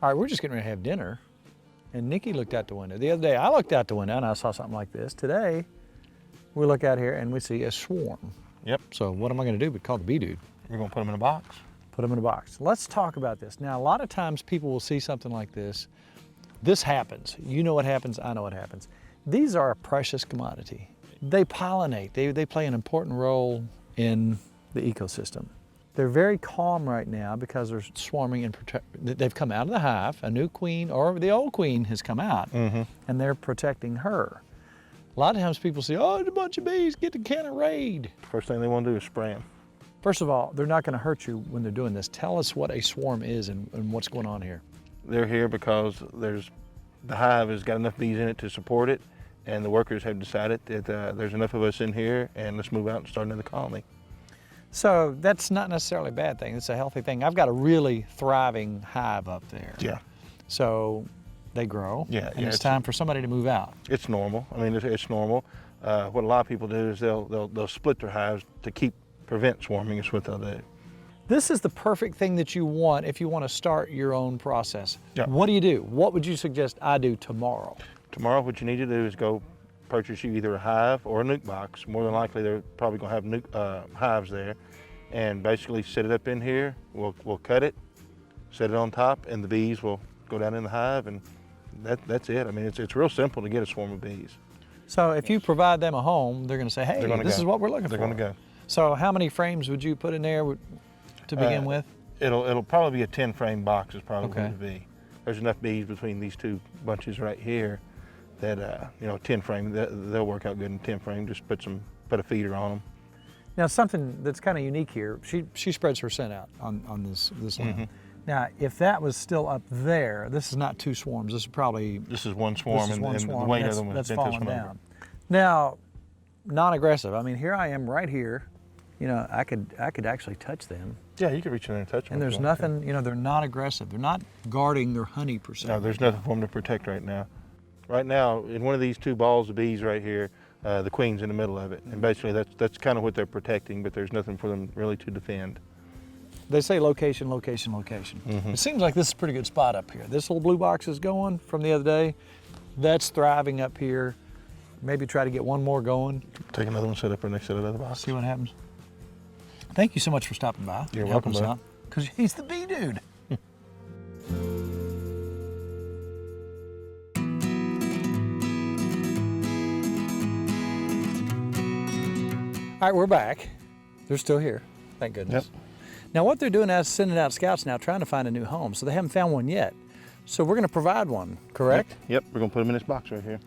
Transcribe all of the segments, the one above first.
All right, we're just getting ready to have dinner, and Nikki looked out the window. The other day, I looked out the window and I saw something like this. Today, we look out here and we see a swarm. Yep. So what am I gonna do but call the bee dude? We're gonna put them in a box. Put them in a box. Let's talk about this. Now, a lot of times people will see something like this. This happens. You know what happens, I know what happens. These are a precious commodity. They pollinate, they play an important role in the ecosystem. They're very calm right now because they're swarming and they've come out of the hive. A new queen or the old queen has come out, and they're protecting her. A lot of times people say, oh, there's a bunch of bees, get the can of Raid. First thing they want to do is spray them. First of all, they're not going to hurt you when they're doing this. Tell us what a swarm is and what's going on here. They're here because the hive has got enough bees in it to support it, and the workers have decided that there's enough of us in here, and let's move out and start another colony. So that's not necessarily a bad thing. It's a healthy thing. I've got a really thriving hive up there. Yeah. So they grow. Yeah. And it's time for somebody to move out. It's normal. I mean, it's normal. What a lot of people do is they'll split their hives to prevent swarming. Is what they'll do. This is the perfect thing that you want if you want to start your own process. Yeah. What do you do? What would you suggest I do tomorrow? Tomorrow, what you need to do is go purchase you either a hive or a nuke box. More than likely, they're probably going to have nuke hives there, and basically set it up in here. We'll cut it, set it on top, and the bees will go down in the hive, and that's it. I mean, it's real simple to get a swarm of bees. So if you provide them a home, they're going to say, hey, this is what we're looking for. They're going to go. So how many frames would you put in there to begin with? It'll probably be a 10-frame box is probably Okay. what it would be. There's enough bees between these two bunches right here that 10 frame, they'll work out good in 10 frame. Just put a feeder on them. Now something that's kind of unique here, she spreads her scent out on this line. Now if that was still up there, this is not two swarms, this is probably... This is one swarm, and the weight of them was that's bent this fallen one down. over. Now, non-aggressive, I mean here I am right here, you know, I could actually touch them. Yeah, you can reach in there and touch them. And there's nothing, you know, they're not aggressive. They're not guarding their honey per se. No, there's nothing for them to protect right now. Right now, in one of these two balls of bees right here, the queen's in the middle of it. And basically that's kind of what they're protecting, but there's nothing for them really to defend. They say location, location, location. It seems like this is a pretty good spot up here. This little blue box is going from the other day. That's thriving up here. Maybe try to get one more going. Take another one, set up right next to the other box. See what happens. Thank you so much for stopping by. You're welcome, bud. Because he's the bee dude. All right, we're back. They're still here, thank goodness. Yep. Now what they're doing is sending out scouts now, trying to find a new home. So they haven't found one yet. So we're gonna provide one, correct? Yep, we're gonna put them in this box right here.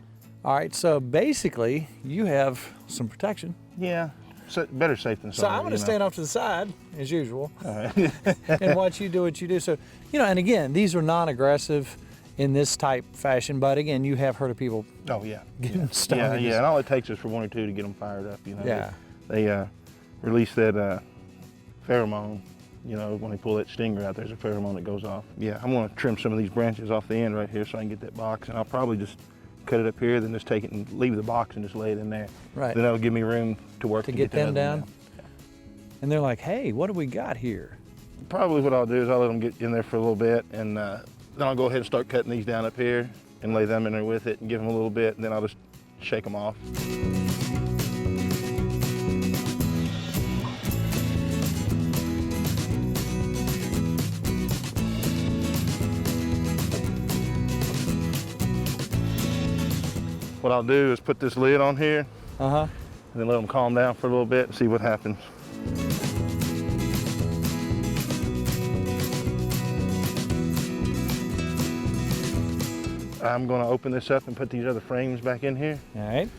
All right, so basically you have some protection. Yeah, so better safe than sorry. So I'm gonna stand off to the side, as usual, All right. and watch you do what you do. So, you know, and again, these are non-aggressive in this type fashion, but again, you have heard of people Oh yeah. getting stung. Yeah, and all it takes is for one or two to get them fired up, you know. Yeah. They release that pheromone, you know, when they pull that stinger out, there's a pheromone that goes off. Yeah, I'm gonna trim some of these branches off the end right here so I can get that box, and I'll probably just cut it up here, then just take it and leave the box and just lay it in there. Right. Then that'll give me room to work To get them that other one down? And they're like, hey, what do we got here? Probably what I'll do is I'll let them get in there for a little bit, and then I'll go ahead and start cutting these down up here and lay them in there with it and give them a little bit, and then I'll just shake them off. What I'll do is put this lid on here, and then let them calm down for a little bit and see what happens. I'm going to open this up and put these other frames back in here. All right.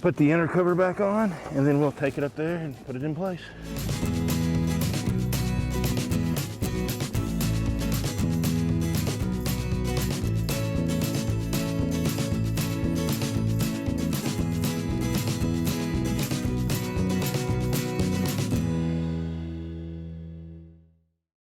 Put the inner cover back on, and then we'll take it up there and put it in place.